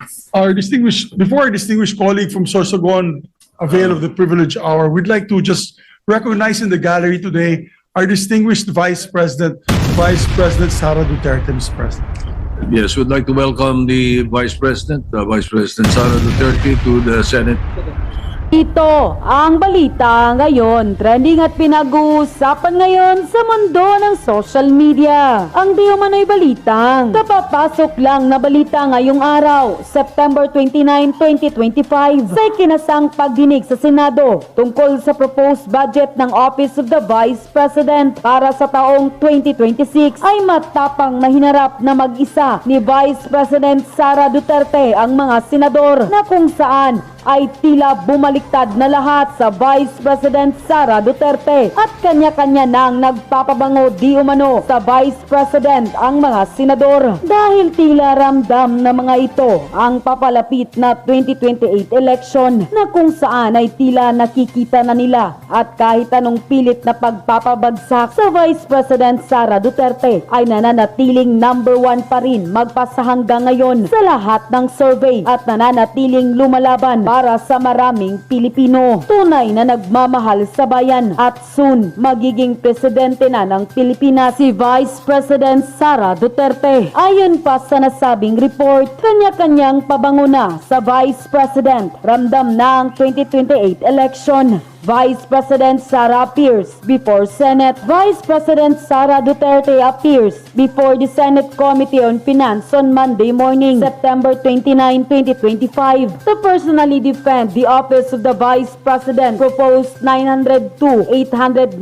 Before our distinguished colleague from Sorsogon avail of the privilege hour, we'd like to just recognize in the gallery today our distinguished Vice President Sara Duterte, Mr. President. Yes, we'd like to welcome the Vice President Sara Duterte to the Senate. Ito ang balita ngayon, trending at pinag-uusapan ngayon sa mundo ng social media. Ang di umano'y balitang kapapasok lang na balita ngayong araw, September 29, 2025, sa ikinasang pagdinig sa Senado tungkol sa proposed budget ng Office of the Vice President para sa taong 2026 ay matapang na hinarap na mag-isa ni Vice President Sara Duterte ang mga senador na kung saan ay tila bumaliktad na lahat sa Vice President Sara Duterte at kanya-kanya nang nagpapabango di umano sa Vice President ang mga senador dahil tila ramdam na mga ito ang papalapit na 2028 election na kung saan ay tila nakikita na nila at kahit anong pilit na pagpapabagsak sa Vice President Sara Duterte ay nananatiling number 1 pa rin magpasa hanggang ngayon sa lahat ng survey at nananatiling lumalaban para sa maraming Pilipino. Tunay na nagmamahal sa bayan at soon magiging presidente na ng Pilipinas si Vice President Sara Duterte. Ayon pa sa nasabing report, kanya-kanyang pabango na sa Vice President. Ramdam na ang 2028 election. Vice President Sara appears before Senate. Vice President Sara Duterte appears before the Senate Committee on Finance on Monday morning, September 29, 2025, to personally defend the office of the Vice President proposed 900 to 895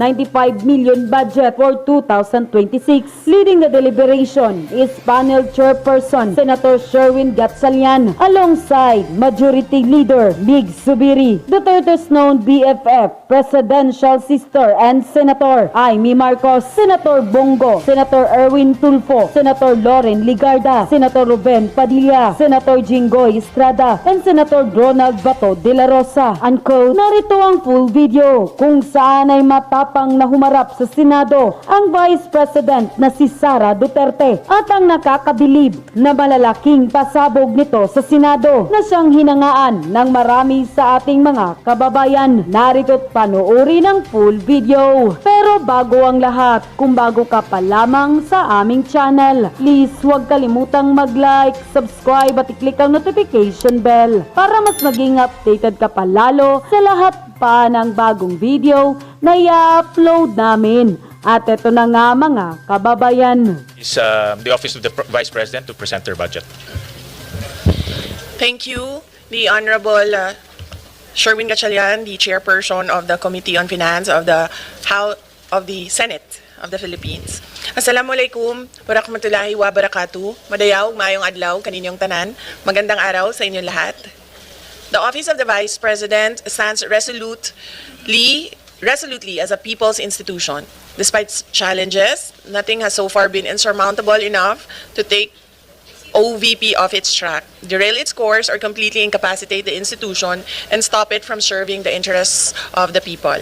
million budget for 2026. Leading the deliberation is panel chairperson Senator Sherwin Gatchalian alongside Majority Leader Mig Zubiri, Duterte's known BFF, Presidential Sister and Senator Amy Marcos, Senator Bongo, Senator Erwin Tulfo, Senator Loren Ligarda, Senator Ruben Padilla, Senator Jinggoy Estrada, and Senator Ronald Bato de la Rosa. Unquote. Narito ang full video kung saan ay matapang na humarap sa Senado ang Vice President na si Sara Duterte at ang nakakabilib na malalaking pasabog nito sa Senado na siyang hinangaan ng marami sa ating mga kababayan. Narito't panoorin ang full video. Pero bago ang lahat, kung bago ka pa lamang sa aming channel, please huwag kalimutang mag-like, subscribe at i-click ang notification bell para mas maging updated ka pa lalo sa lahat pa ng bagong video na i-upload namin. At ito na nga mga kababayan. Is the Office of the Vice President to present their budget. Thank you, the Honorable Sherwin Gatchalian, the chairperson of the Committee on Finance of the Senate of the Philippines. Assalamualaikum warahmatullahi wabarakatuh. Madayaw, mayong adlaw, kaninyong tanan. Magandang araw sa inyong lahat. The Office of the Vice President stands resolutely as a people's institution. Despite challenges, nothing has so far been insurmountable enough to take OVP off its track, derail its course, or completely incapacitate the institution and stop it from serving the interests of the people.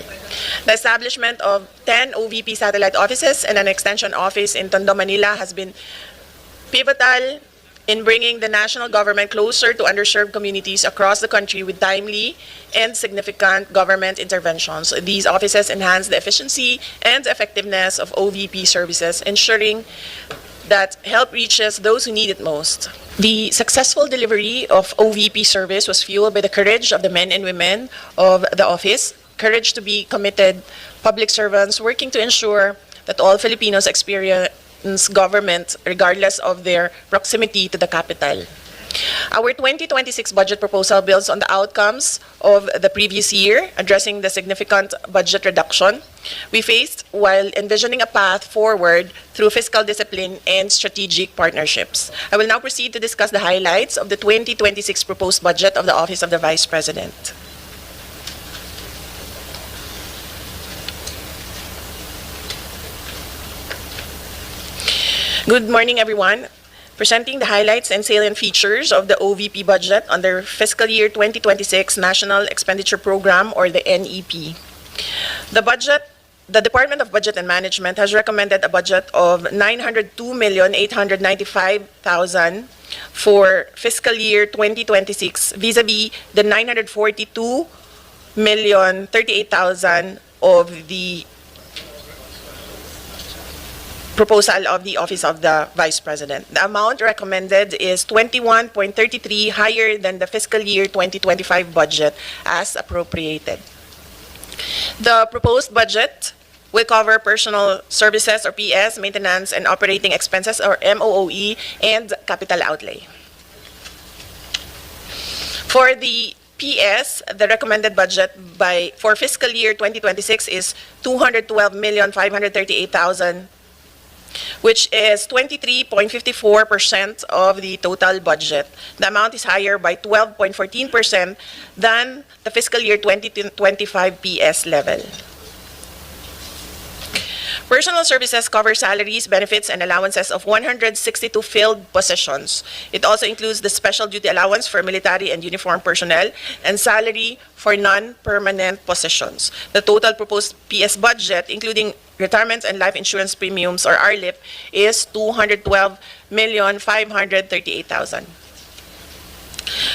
The establishment of 10 OVP satellite offices and an extension office in Tondo, Manila has been pivotal in bringing the national government closer to underserved communities across the country with timely and significant government interventions. These offices enhance the efficiency and effectiveness of OVP services, ensuring that help reaches those who need it most. The successful delivery of OVP service was fueled by the courage of the men and women of the office, courage to be committed public servants working to ensure that all Filipinos experience government regardless of their proximity to the capital. Our 2026 budget proposal builds on the outcomes of the previous year, addressing the significant budget reduction we faced while envisioning a path forward through fiscal discipline and strategic partnerships. I will now proceed to discuss the highlights of the 2026 proposed budget of the Office of the Vice President. Good morning, everyone. Presenting the highlights and salient features of the OVP budget under fiscal year 2026 National Expenditure Program, or the NEP. The Department of Budget and Management has recommended a budget of 902,895,000 for fiscal year 2026 vis-a-vis the 942,038,000 of the proposal of the Office of the Vice President. The amount recommended is 21.33 higher than the fiscal year 2025 budget as appropriated. The proposed budget will cover personal services or PS, maintenance and operating expenses or MOOE, and capital outlay. For the PS, the recommended budget for fiscal year 2026 is 212,538,000, which is 23.54% of the total budget. The amount is higher by 12.14% than the fiscal year 2025 PS level. Personal services cover salaries, benefits, and allowances of 162 filled positions. It also includes the special duty allowance for military and uniformed personnel and salary for non-permanent positions. The total proposed PS budget, including retirement and life insurance premiums or RLIP, is 212,538,000.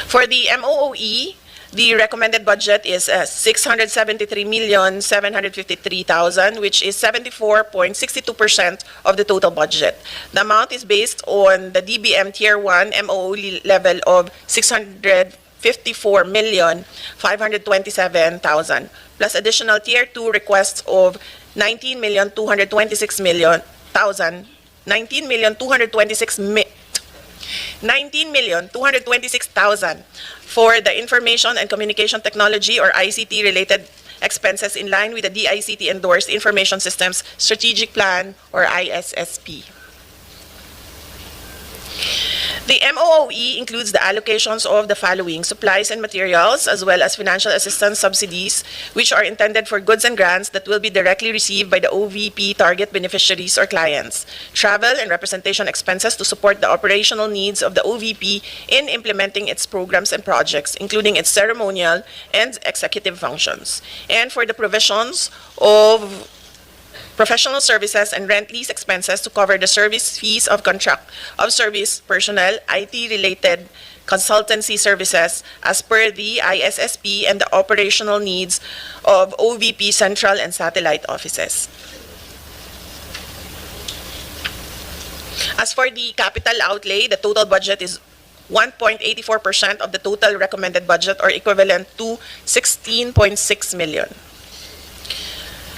For the MOOE, the recommended budget is 673,753,000, which is 74.62% of the total budget. The amount is based on the DBM Tier 1 MOOE level of 654,527,000, plus additional Tier 2 requests of 19,226,000 for the information and communication technology or ICT related expenses in line with the DICT endorsed Information Systems Strategic Plan or ISSP. The MOOE includes the allocations of the following: supplies and materials, as well as financial assistance subsidies, which are intended for goods and grants that will be directly received by the OVP target beneficiaries or clients, travel and representation expenses to support the operational needs of the OVP in implementing its programs and projects, including its ceremonial and executive functions, and for the provisions of professional services and rent lease expenses to cover the service fees of contract of service personnel, IT-related consultancy services as per the ISSP, and the operational needs of OVP central and satellite offices. As for the capital outlay, the total budget is 1.84% of the total recommended budget, or equivalent to 16.6 million.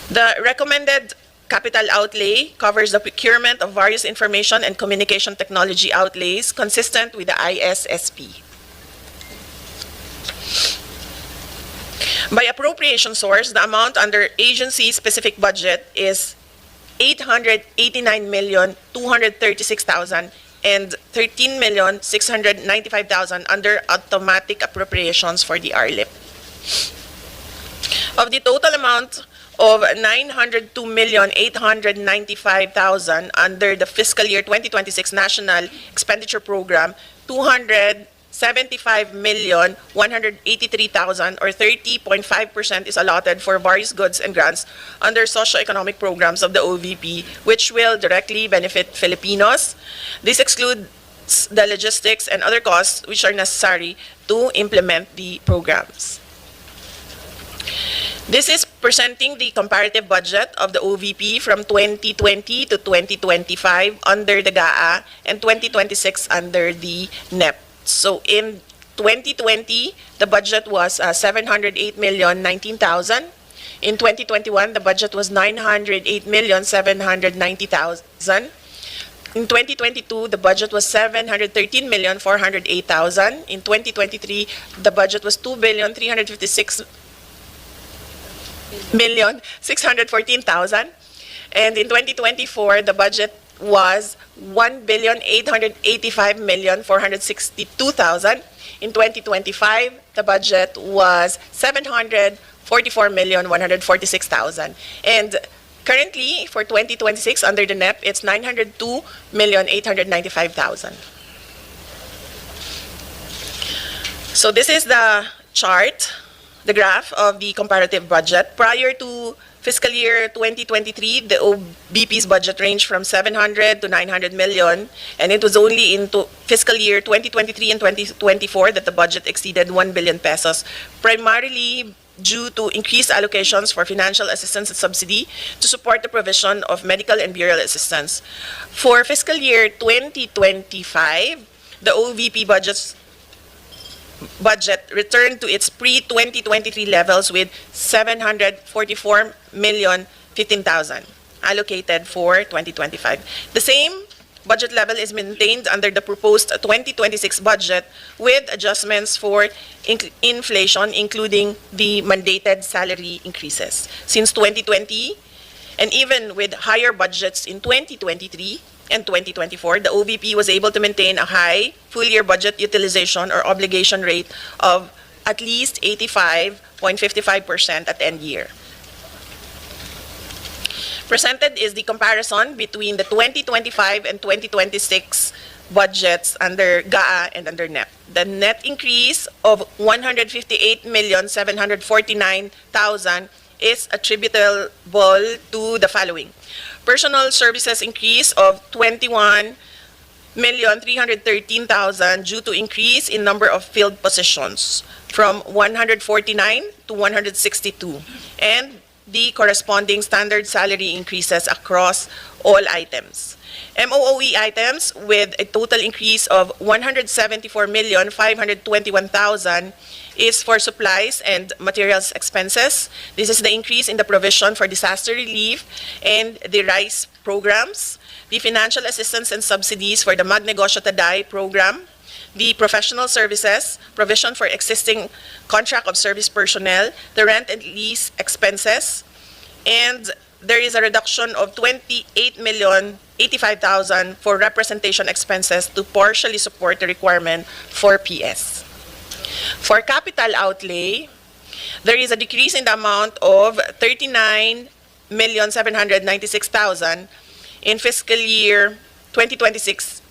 The recommended capital outlay covers the procurement of various information and communication technology outlays consistent with the ISSP. By appropriation source, the amount under agency-specific budget is 889,236,000 and 13,695,000 under automatic appropriations for the RLIP. Of the total amount of 902,895,000 under the fiscal year 2026 National Expenditure Program, 275,183,000 or 30.5% is allotted for various goods and grants under socio-economic programs of the OVP, which will directly benefit Filipinos. This excludes the logistics and other costs which are necessary to implement the programs. This is presenting the comparative budget of the OVP from 2020 to 2025 under the GAA and 2026 under the NEP. So in 2020, the budget was 708,019,000. In 2021, the budget was 908,790,000. In 2022, the budget was 713,408,000. In 2023, the budget was 2,356,614,000. And in 2024, the budget was 1,885,462,000. In 2025, the budget was 744,146,000. And currently, for 2026, under the NEP, it's 902,895,000. So this is the chart, the graph of the comparative budget. Prior to fiscal year 2023, the OBP's budget ranged from 700 to 900 million, and it was only in fiscal year 2023 and 2024 that the budget exceeded 1 billion pesos, primarily due to increased allocations for financial assistance and subsidy to support the provision of medical and burial assistance. For fiscal year 2025, the OVP budget returned to its pre-2023 levels with 744,015,000 allocated for 2025. The same budget level is maintained under the proposed 2026 budget with adjustments for inflation, including the mandated salary increases. Since 2020, and even with higher budgets in 2023 and 2024, the OVP was able to maintain a high full-year budget utilization or obligation rate of at least 85.55% at end year. Presented is the comparison between the 2025 and 2026 budgets under GAA and under NEP. The net increase of 158,749,000 is attributable to the following. Personal services increase of 21,313,000 due to increase in number of filled positions from 149 to 162, and the corresponding standard salary increases across all items. MOOE items with a total increase of 174,521,000 is for supplies and materials expenses. This is the increase in the provision for disaster relief and the RICE programs, the financial assistance and subsidies for the Magnegosyo Taday program, the professional services, provision for existing contract of service personnel, the rent and lease expenses, and there is a reduction of 28,085,000 for representation expenses to partially support the requirement for PS. For capital outlay, there is a decrease in the amount of 39,796,000 in fiscal year 2026.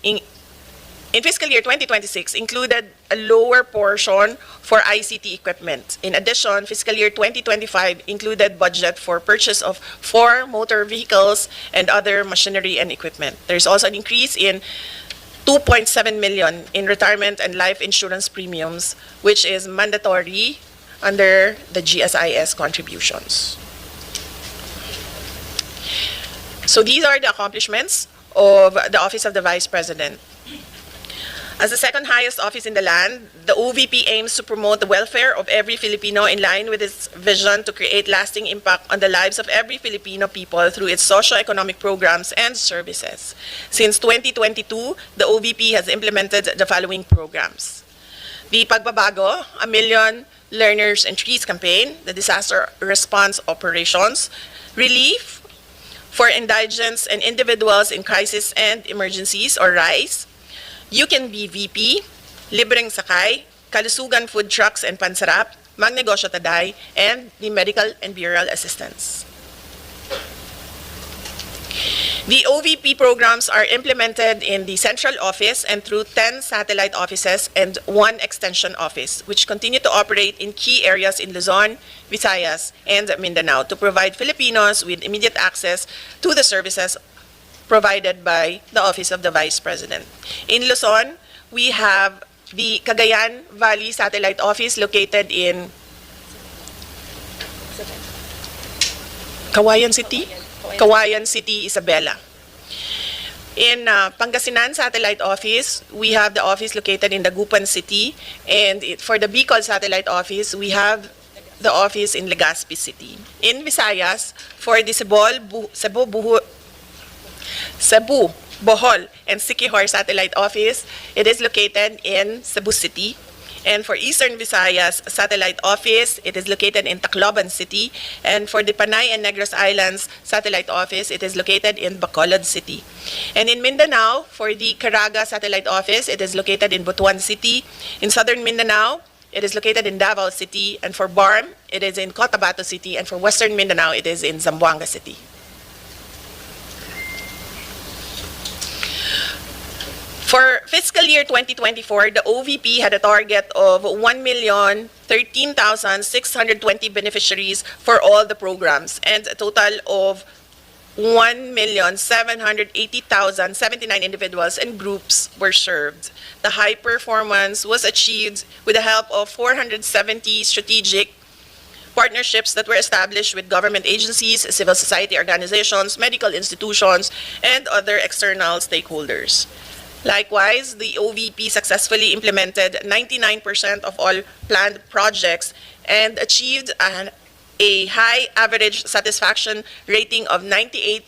In fiscal year 2026, included a lower portion for ICT equipment. In addition, fiscal year 2025 included budget for purchase of 4 motor vehicles and other machinery and equipment. There is also an increase in 2.7 million in retirement and life insurance premiums, which is mandatory under the GSIS contributions. So these are the accomplishments of the Office of the Vice President. As the second highest office in the land, the OVP aims to promote the welfare of every Filipino in line with its vision to create lasting impact on the lives of every Filipino people through its socio-economic programs and services. Since 2022, the OVP has implemented the following programs: the Pagbabago, A Million Learners and Trees campaign, the disaster response operations, relief for indigents and individuals in crisis and emergencies, or RICE, You Can Be VP, Libreng Sakay, Kalusugan Food Trucks and Pansarap, Magnegosyo Taday, and the Medical and Burial Assistance. The OVP programs are implemented in the central office and through 10 satellite offices and 1 extension office, which continue to operate in key areas in Luzon, Visayas, and Mindanao to provide Filipinos with immediate access to the services provided by the Office of the Vice President. In Luzon, we have the Cagayan Valley Satellite Office located in Kawayan City, Isabela. In Pangasinan Satellite Office, we have the office located in Dagupan City, and for the Bicol Satellite Office, we have the office in Legazpi City. In Visayas, for the Cebu, Bohol, and Siquijor Satellite Office, it is located in Cebu City. And for Eastern Visayas Satellite Office, it is located in Tacloban City. And for the Panay and Negros Islands Satellite Office, it is located in Bacolod City. And in Mindanao, for the Caraga Satellite Office, it is located in Butuan City. In Southern Mindanao, it is located in Davao City. And for BARM, it is in Cotabato City. And for Western Mindanao, it is in Zamboanga City. For fiscal year 2024, the OVP had a target of 1,013,620 beneficiaries for all the programs and a total of 1,780,079 individuals and groups were served. The high performance was achieved with the help of 470 strategic partnerships that were established with government agencies, civil society organizations, medical institutions, and other external stakeholders. Likewise, the OVP successfully implemented 99% of all planned projects and achieved a high average satisfaction rating of 98%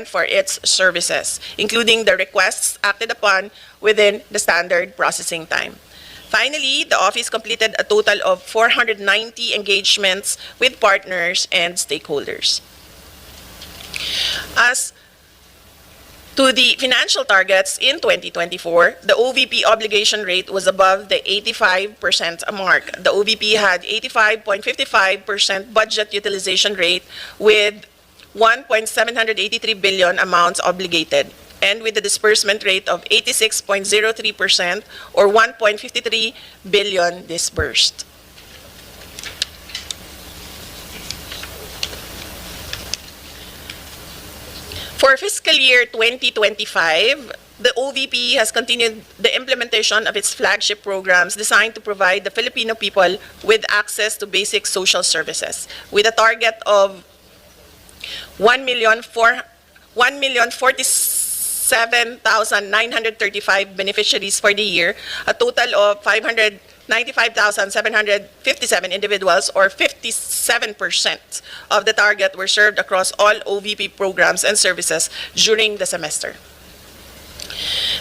for its services, including the requests acted upon within the standard processing time. Finally, the office completed a total of 490 engagements with partners and stakeholders. As to the financial targets in 2024, the OVP obligation rate was above the 85% mark. The OVP had 85.55% budget utilization rate with 1.783 billion amounts obligated, and with the disbursement rate of 86.03% or 1.53 billion disbursed. For fiscal year 2025, the OVP has continued the implementation of its flagship programs designed to provide the Filipino people with access to basic social services, with a target of 1,047,935 beneficiaries for the year, a total of 595,757 individuals, or 57% of the target, were served across all OVP programs and services during the semester.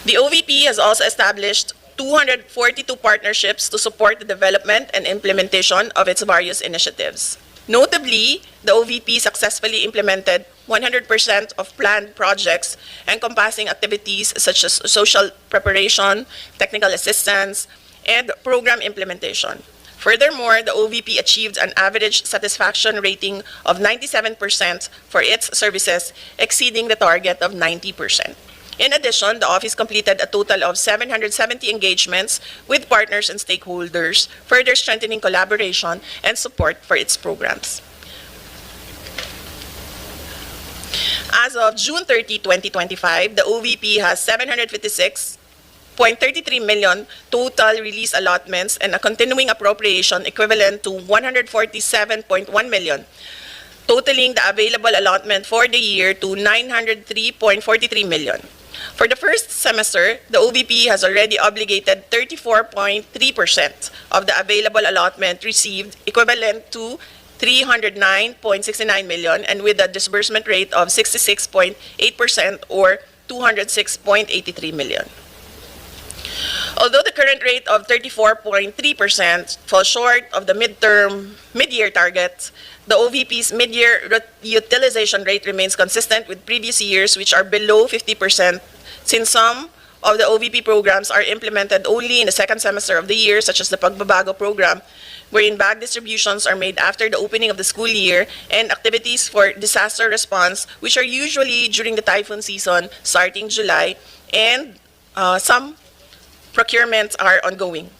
The OVP has also established 242 partnerships to support the development and implementation of its various initiatives. Notably, the OVP successfully implemented 100% of planned projects encompassing activities such as social preparation, technical assistance, and program implementation. Furthermore, the OVP achieved an average satisfaction rating of 97% for its services, exceeding the target of 90%. In addition, the office completed a total of 770 engagements with partners and stakeholders, further strengthening collaboration and support for its programs. As of June 30, 2025, the OVP has 756.33 million total release allotments and a continuing appropriation equivalent to 147.1 million, totaling the available allotment for the year to 903.43 million. For the first semester, the OVP has already obligated 34.3% of the available allotment received, equivalent to 309.69 million, and with a disbursement rate of 66.8% or 206.83 million. Although the current rate of 34.3% falls short of the mid-year target, the OVP's mid-year utilization rate remains consistent with previous years, which are below 50%, since some of the OVP programs are implemented only in the second semester of the year, such as the Pagbabago program, wherein bag distributions are made after the opening of the school year, and activities for disaster response, which are usually during the typhoon season starting July, and some procurements are ongoing.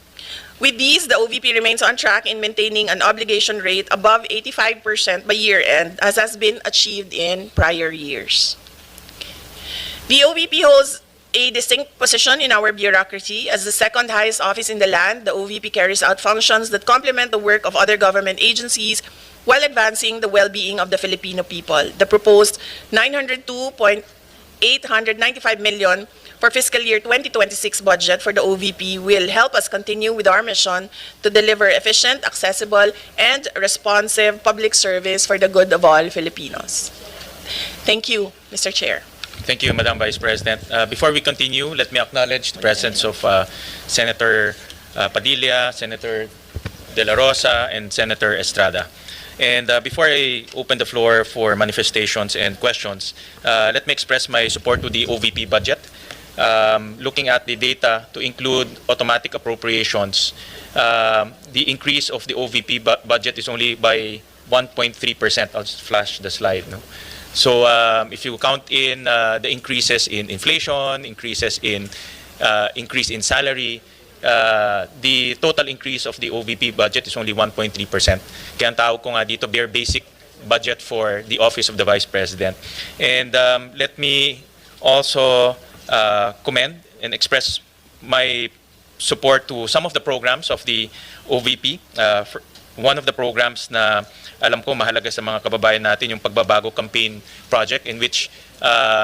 With these, the OVP remains on track in maintaining an obligation rate above 85% by year-end, as has been achieved in prior years. The OVP holds a distinct position in our bureaucracy. As the second highest office in the land, the OVP carries out functions that complement the work of other government agencies while advancing the well-being of the Filipino people. The proposed 902.895 million for fiscal year 2026 budget for the OVP will help us continue with our mission to deliver efficient, accessible, and responsive public service for the good of all Filipinos. Thank you, Mr. Chair. Thank you, Madam Vice President. Before we continue, let me acknowledge the presence of Senator Padilla, Senator De La Rosa, and Senator Estrada. And before I open the floor for manifestations and questions, let me express my support to the OVP budget. Looking at the data to include automatic appropriations, the increase of the OVP budget is only by 1.3%. I'll just flash the slide. No? So if you count in the increases in inflation, increases in increase in salary, the total increase of the OVP budget is only 1.3%. Kaya ang tawag ko nga dito, bare basic budget for the Office of the Vice President. And let me also commend and express my support to some of the programs of the OVP. One of the programs na alam ko mahalaga sa mga kababayan natin, yung pagbabago campaign project in which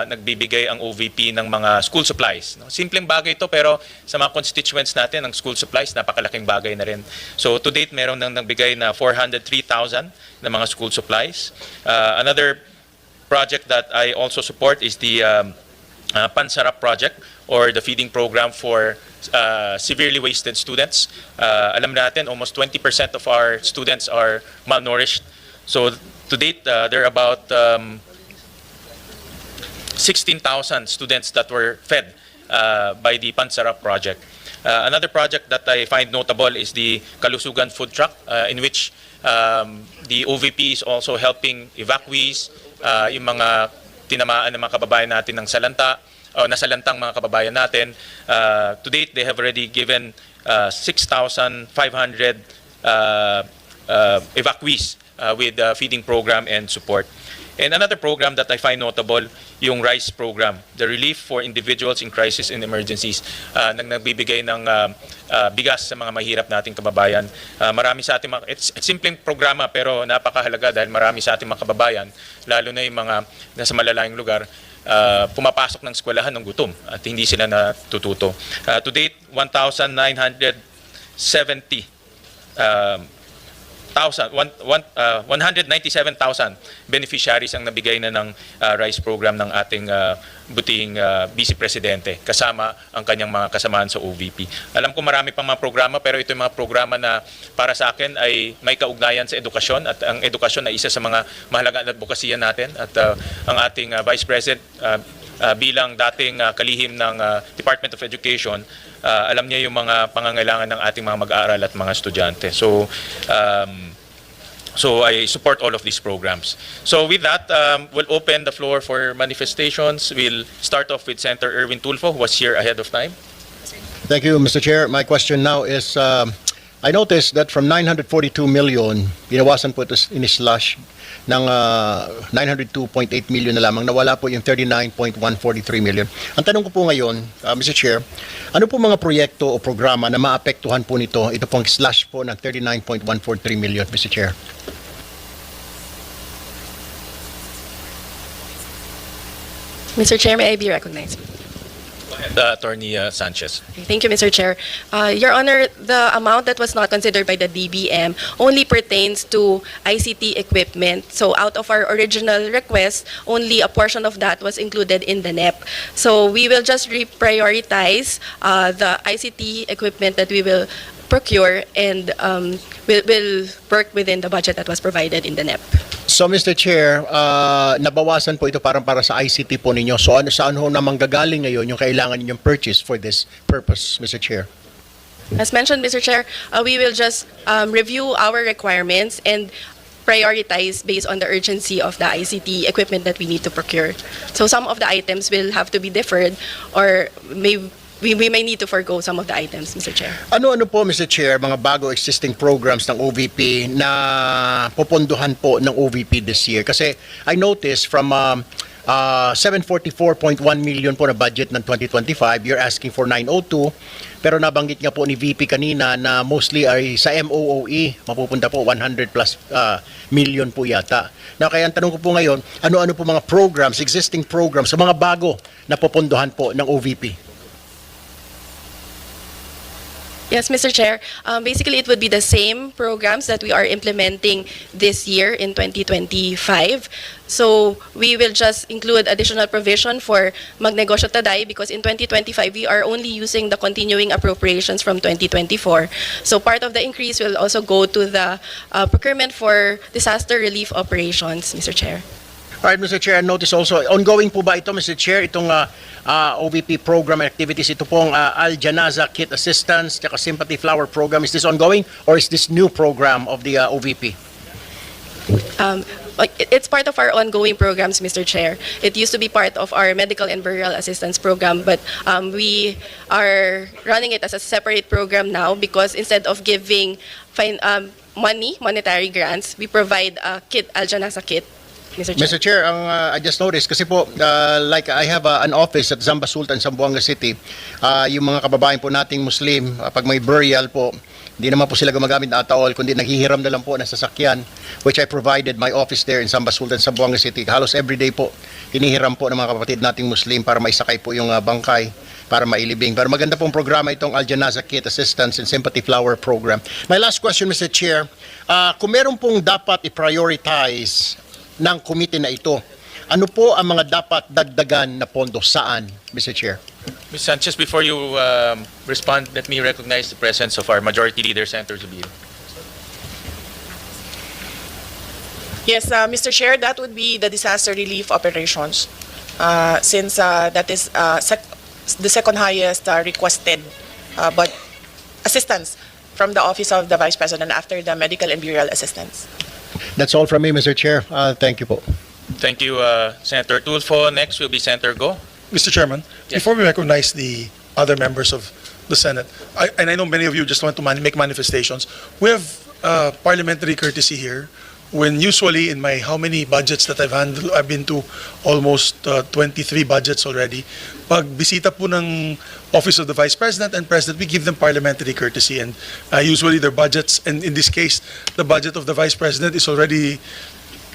nagbibigay ang OVP ng mga school supplies. No? Simpleng bagay ito pero sa mga constituents natin, ang school supplies, napakalaking bagay na rin. So to date, meron nang nagbigay na 403,000 na mga school supplies. Another project that I also support is the Pansarap project or the feeding program for severely wasted students. Alam natin, almost 20% of our students are malnourished. So to date, there are about 16,000 students that were fed by the Pansarap project. Another project that I find notable is the Kalusugan food truck, in which the OVP is also helping evacuees, yung mga tinamaan ng mga kababayan natin ng salanta, o nasalantang mga kababayan natin. To date, they have already given 6,500 evacuees with feeding program and support. And another program that I find notable, yung RICE program, the Relief for Individuals in Crisis and Emergencies, nagbibigay ng bigas sa mga mahirap nating kababayan. Marami sa ating it's simpleng programa pero napakahalaga dahil marami sa ating mga kababayan, lalo na yung mga nasa malalayong lugar, pumapasok ng eskwelahan ng gutom at hindi sila natututo. To date, 197,000 beneficiaries ang nabigay na ng RICE program ng ating buting Vice Presidente kasama ang kanyang mga kasamaan sa OVP. Alam ko marami pang mga programa pero ito yung mga programa na para sa akin ay may kaugnayan sa edukasyon at ang edukasyon ay isa sa mga mahalagang advokasya natin at ang ating Vice President bilang dating kalihim ng Department of Education, alam niya yung mga pangangailangan ng ating mga mag-aaral at mga estudyante. So I support all of these programs. So with that, we'll open the floor for manifestations. We'll start off with Senator Erwin Tulfo, who was here ahead of time. Thank you, Mr. Chair. My question now is, I noticed that from 942 million, binawasan po ito in-slash ng 902.8 million na lamang, nawala po yung 39.143 million. Ang tanong ko po ngayon, Mr. Chair, ano po mga proyekto o programa na maapektuhan po nito, ito pong slash po ng 39.143 million, Mr. Chair? Mr. Chair, may I be recognized? Attorney Sanchez. Thank you, Mr. Chair. Your Honor, the amount that was not considered by the DBM only pertains to ICT equipment. So out of our original request, only a portion of that was included in the NEP. So we will just reprioritize the ICT equipment that we will procure and will work within the budget that was provided in the NEP. So, Mr. Chair, nabawasan po ito para sa ICT po ninyo. So, saan ho na manggagaling ngayon yung kailangan ninyong purchase for this purpose, Mr. Chair? As mentioned, Mr. Chair, we will just review our requirements and prioritize based on the urgency of the ICT equipment that we need to procure. So some of the items will have to be deferred or we may need to forgo some of the items, Mr. Chair. Ano-ano po, Mr. Chair, mga bago existing programs ng OVP na popondohan po ng OVP this year? Kasi I noticed from 744.1 million po na budget ng 2025, you're asking for 902, pero nabanggit nga po ni VP kanina na mostly ay sa MOOE, mapupunta po 100 plus million po yata. Na kaya ang tanong ko po ngayon, ano-ano po mga programs, existing programs, sa mga bago na popondohan po ng OVP? Yes, Mr. Chair. Basically, it would be the same programs that we are implementing this year in 2025. So we will just include additional provision for Magnegosyo Taday because in 2025, we are only using the continuing appropriations from 2024. So part of the increase will also go to the procurement for disaster relief operations, Mr. Chair. All right, Mr. Chair, notice also, ongoing po ba ito, Mr. Chair, itong OVP program activities, ito pong Al-Janaza Kit Assistance, tsaka Sympathy Flower Program, is this ongoing or is this new program of the OVP? It's part of our ongoing programs, Mr. Chair. It used to be part of our medical and burial assistance program, but we are running it as a separate program now because instead of giving monetary grants, we provide a kit, Aljanasa kit, Mr. Chair. Mr. Chair, I just noticed kasi po like I have an office at Zamba Sultan, Zamboanga City. Yung mga kababayan po nating Muslim, pag may burial po, hindi naman po sila gumagamit ng ataol, kundi naghihiram na lang po ng sasakyan, which I provided my office there in Zamba Sultan, Zamboanga City. Halos everyday po, hinihiram po ng mga kapatid nating Muslim para maisakay po yung bangkay, para mailibing. Pero maganda pong programa itong Al Janaza Kit Assistance and Sympathy Flower Program. My last question, Mr. Chair, kung meron pong dapat i-prioritize ng committee na ito, ano po ang mga dapat dagdagan na pondo? Saan, Mr. Chair? Ms. Sanchez, before you respond, let me recognize the presence of our Majority Leader, Senator Zubir. Yes, Mr. Chair, that would be the disaster relief operations, since that is the second highest requested but assistance from the Office of the Vice President after the medical and burial assistance. That's all from me, Mr. Chair. Thank you po. Thank you, Senator Tulfo. Next will be Senator Go. Mr. Chairman, Yes. before we recognize the other members of the Senate, and I know many of you just want to make manifestations, we have parliamentary courtesy here when usually in my how many budgets that I've been to almost 23 budgets already. Pag bisita po ng Office of the Vice President and President, we give them parliamentary courtesy, and usually their budgets, and in this case, the budget of the Vice President is already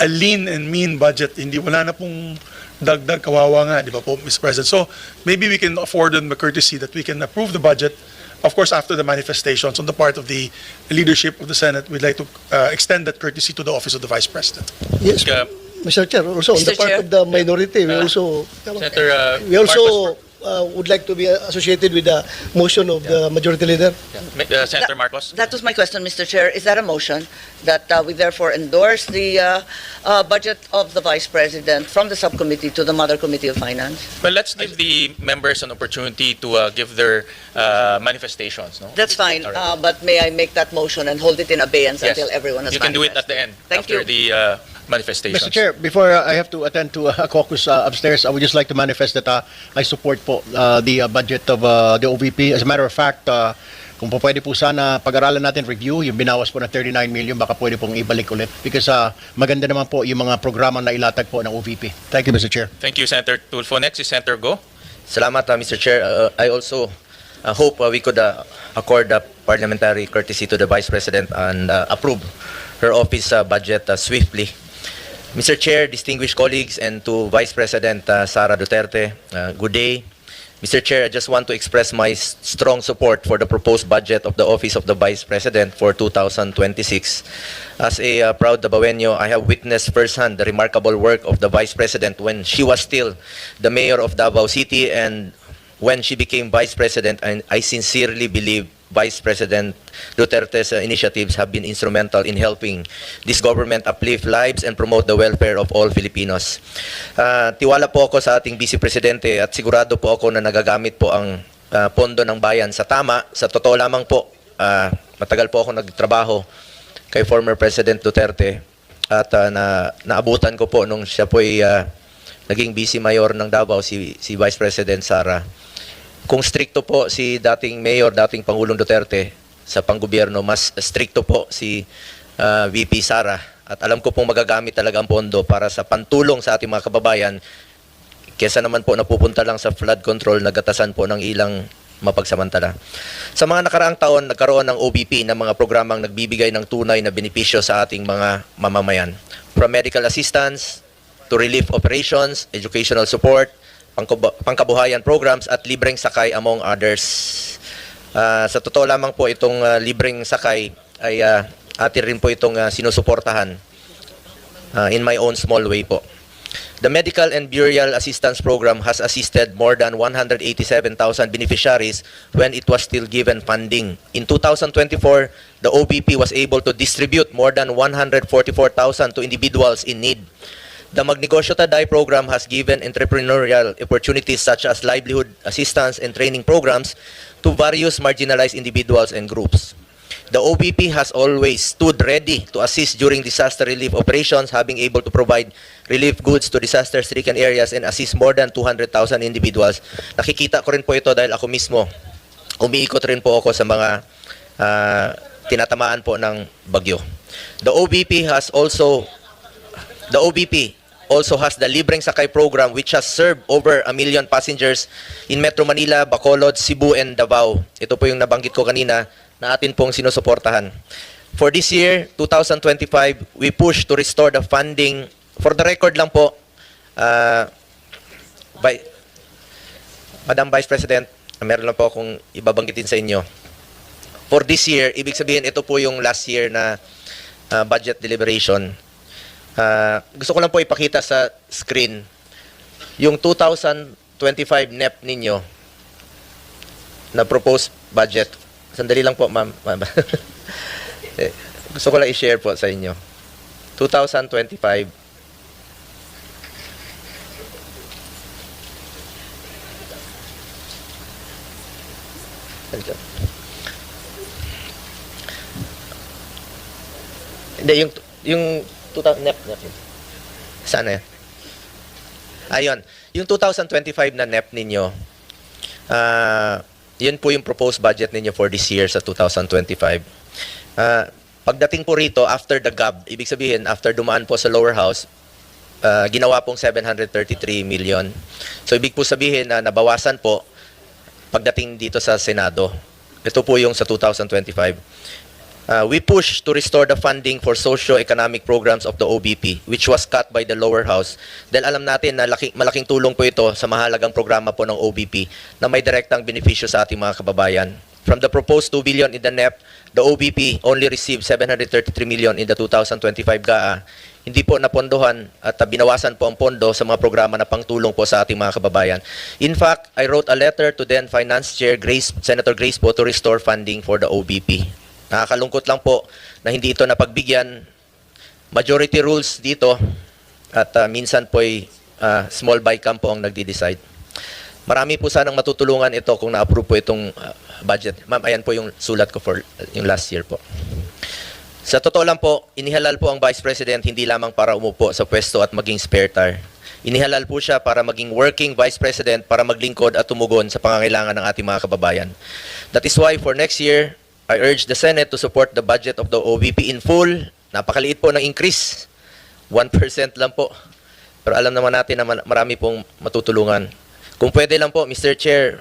a lean and mean budget. Hindi, wala na pong dagdag, kawawa nga, di ba po, Mr. President? So maybe we can afford them the courtesy that we can approve the budget. Of course, after the manifestations on the part of the leadership of the Senate, we'd like to extend that courtesy to the Office of the Vice President. Yes, Uh, Mr. Chair. Also, on the Mr. part Chair. of the minority, we also Senator would like to be associated with the motion of the majority leader. Senator Marcos. That was my question, Mr. Chair. Is that a motion that we therefore endorse the budget of the Vice President from the subcommittee to the Mother Committee of Finance? Well, let's give the members an opportunity to give their manifestations. No? That's fine, All right. but may I make that motion and hold it in abeyance Yes. until everyone has You can do it at the manifested? end Thank after you. the manifestations. Mr. Chair, before I have to attend to a caucus upstairs, I would just like to manifest that I support po the budget of the OVP. As a matter of fact, kung po pwede po sana pag-aralan natin review, yung binawas po na 39 million, baka pwede pong ibalik ulit. Because maganda naman po yung mga programang na ilatag po ng OVP. Thank you, Mr. Chair. Thank you, Senator Tulfo. Next is Senator Go. Salamat, Mr. Chair. I also hope we could accord parliamentary courtesy to the Vice President and approve her office budget swiftly. Mr. Chair, distinguished colleagues, and to Vice President Sara Duterte, good day. Mr. Chair, I just want to express my strong support for the proposed budget of the Office of the Vice President for 2026. As a proud Dabawenyo, I have witnessed firsthand the remarkable work of the Vice President when she was still the mayor of Davao City and when she became Vice President, and I sincerely believe Vice President Duterte's initiatives have been instrumental in helping this government uplift lives and promote the welfare of all Filipinos. Tiwala po ako sa ating Vice Presidente at sigurado po ako na nagagamit po ang pondo ng bayan sa tama. Sa totoo lamang po, matagal po ako nagtrabaho kay former President Duterte at naabutan ko po nung siya po'y naging Vice Mayor ng Davao, si Vice President Sara. Kung stricto po si dating Mayor, dating Pangulong Duterte sa panggobyerno, mas stricto po si VP Sara. At alam ko pong magagamit talaga ang pondo para sa pantulong sa ating mga kababayan kesa naman po napupunta lang sa flood control, nagatasan po ng ilang mapagsamantala. Sa mga nakaraang taon, nagkaroon ng OBP ng mga programang nagbibigay ng tunay na benepisyo sa ating mga mamamayan. From medical assistance to relief operations, educational support, pangkabuhayan programs at libreng sakay among others. Sa totoo lamang po itong libreng sakay ay atin rin po itong sinusuportahan in my own small way po. The Medical and Burial Assistance Program has assisted more than 187,000 beneficiaries when it was still given funding. In 2024, the OBP was able to distribute more than 144,000 to individuals in need. The Magnegosyo Taday program has given entrepreneurial opportunities such as livelihood assistance and training programs to various marginalized individuals and groups. The OBP has always stood ready to assist during disaster relief operations, having able to provide relief goods to disaster-stricken areas and assist more than 200,000 individuals. Nakikita ko rin po ito dahil ako mismo, umiikot rin po ako sa mga tinatamaan po ng bagyo. The OBP also has the Libreng Sakay program, which has served over 1 million passengers in Metro Manila, Bacolod, Cebu, and Davao. Ito po yung nabanggit ko kanina na atin pong sinusuportahan. For this year, 2025, we push to restore the funding. For the record lang po, Madam Vice President, meron lang po akong ibabanggitin sa inyo. For this year, ibig sabihin, ito po yung last year na budget deliberation. Gusto ko lang po ipakita sa screen yung 2025 NEP ninyo na proposed budget. Sandali lang po, ma'am. Gusto ko lang i-share po sa inyo. 2025. Hindi, yung 2000 NEP. Sana yan? Ayun. Yung 2025 na NEP ninyo, yun po yung proposed budget ninyo for this year sa 2025. Pagdating po rito, after the GAB, ibig sabihin, after dumaan po sa lower house, ginawa pong 733 million. So, ibig po sabihin na nabawasan po pagdating dito sa Senado. Ito po yung sa 2025. We push to restore the funding for socio-economic programs of the OBP, which was cut by the lower house. Dahil alam natin na malaking tulong po ito sa mahalagang programa po ng OBP na may direktang benepisyo sa ating mga kababayan. From the proposed 2 billion in the NEP, the OBP only received 733 million in the 2025 GAA. Hindi po napondohan at binawasan po ang pondo sa mga programa na pangtulong po sa ating mga kababayan. In fact, I wrote a letter to then Finance Chair Senator Grace po to restore funding for the OBP. Nakakalungkot lang po na hindi ito napagbigyan. Majority rules dito at minsan po'y small bycam po ang nagdi-decide. Marami po sanang matutulungan ito kung na-approve po itong budget. Ma'am, ayan po yung sulat ko for yung last year po. Sa totoo lang po, inihalal po ang Vice President hindi lamang para umupo sa pwesto at maging spare tire. Inihalal po siya para maging working Vice President para maglingkod at tumugon sa pangangailangan ng ating mga kababayan. That is why for next year, I urge the Senate to support the budget of the OVP in full. Napakaliit po ng increase. 1% lang po. Pero alam naman natin na marami pong matutulungan. Kung pwede lang po, Mr. Chair,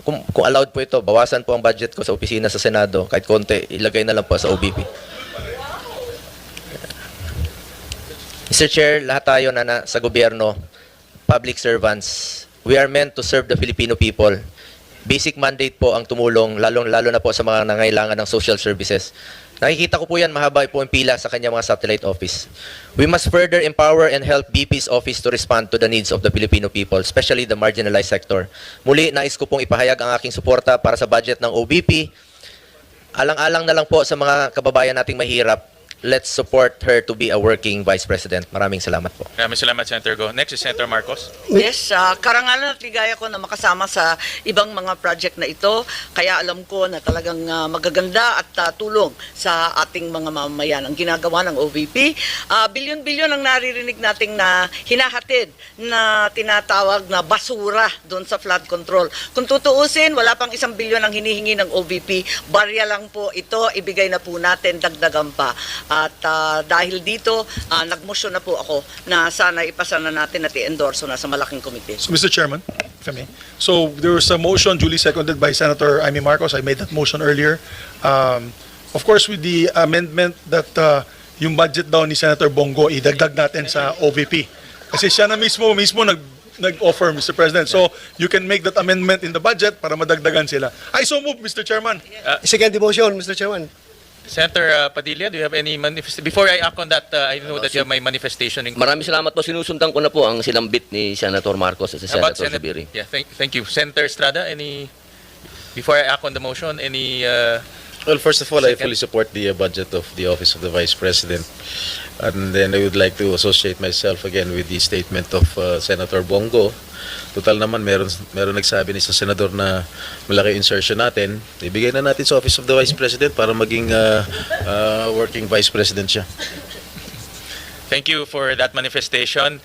kung allowed po ito, bawasan po ang budget ko sa opisina sa Senado. Kahit konti, ilagay na lang po sa OVP. Mr. Chair, lahat tayo na sa gobyerno, public servants, we are meant to serve the Filipino people. Basic mandate po ang tumulong, lalo na po sa mga nangailangan ng social services. Nakikita ko po yan, mahaba po yung pila sa kanyang mga satellite office. We must further empower and help BP's office to respond to the needs of the Filipino people, especially the marginalized sector. Muli, nais ko pong ipahayag ang aking suporta para sa budget ng OBP. Alang-alang na lang po sa mga kababayan nating mahirap. Let's support her to be a working Vice President. Maraming salamat po. Maraming salamat, Senator Go. Next is Senator Marcos. Yes, karangalan at ligaya ko na makasama sa ibang mga project na ito. Kaya alam ko na talagang magaganda at tulong sa ating mga mamamayan ang ginagawa ng OVP. Bilyon-bilyon ang naririnig nating na hinahatid na tinatawag na basura doon sa flood control. Kung tutuusin, wala pang 1 bilyon ang hinihingi ng OVP. Barya lang po ito, ibigay na po natin, dagdagan pa. At dahil dito, nagmotion na po ako na sana ipasa na natin at i-endorso na sa malaking komite. So, Mr. Chairman, if I may. So, there was a motion duly seconded by Senator Amy Marcos. I made that motion earlier. Of course, with the amendment that yung budget daw ni Senator Bongo, idagdag natin sa OVP. Kasi siya na mismo nag-offer, Mr. President. So, you can make that amendment in the budget para madagdagan sila. I so move, Mr. Chairman. Second motion, Mr. Chairman. Senator Padilla, do you have any before I act on that, I know that you have my manifestation. Maraming salamat po. Sinusundan ko na po ang silambit ni Senator Marcos at si Senator Zubiri. Yeah, thank you. Senator Estrada, before I act on the motion, any Well, first of all, I fully support the budget of the Office of the Vice President. And then I would like to associate myself again with the statement of Senator Bongo. Total naman, meron nagsabi ni sa senador na malaki insertion natin. Ibigay na natin sa Office of the Vice President para maging working Vice President siya. Thank you for that manifestation.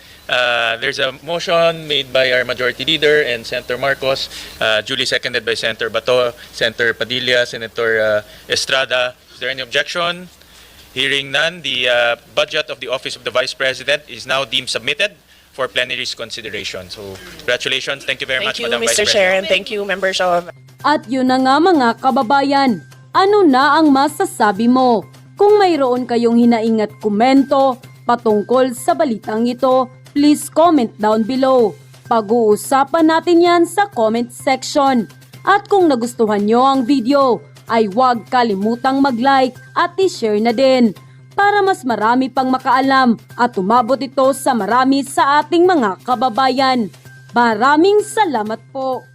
There's a motion made by our Majority Leader and Senator Marcos, duly seconded by Senator Bato, Senator Padilla, Senator Estrada. Is there any objection? Hearing none, the budget of the Office of the Vice President is now deemed submitted for plenary's consideration. So, congratulations. Thank you very much, Thank you, Madam Vice Mr. President. Chair, and thank you, members of At yun na nga mga kababayan, ano na ang masasabi mo? Kung mayroon kayong hinaing at komento patungkol sa balitang ito, please comment down below. Pag-uusapan natin yan sa comment section. At kung nagustuhan nyo ang video, ay huwag kalimutang mag-like at i-share na din para mas marami pang makaalam at umabot ito sa marami sa ating mga kababayan. Maraming salamat po!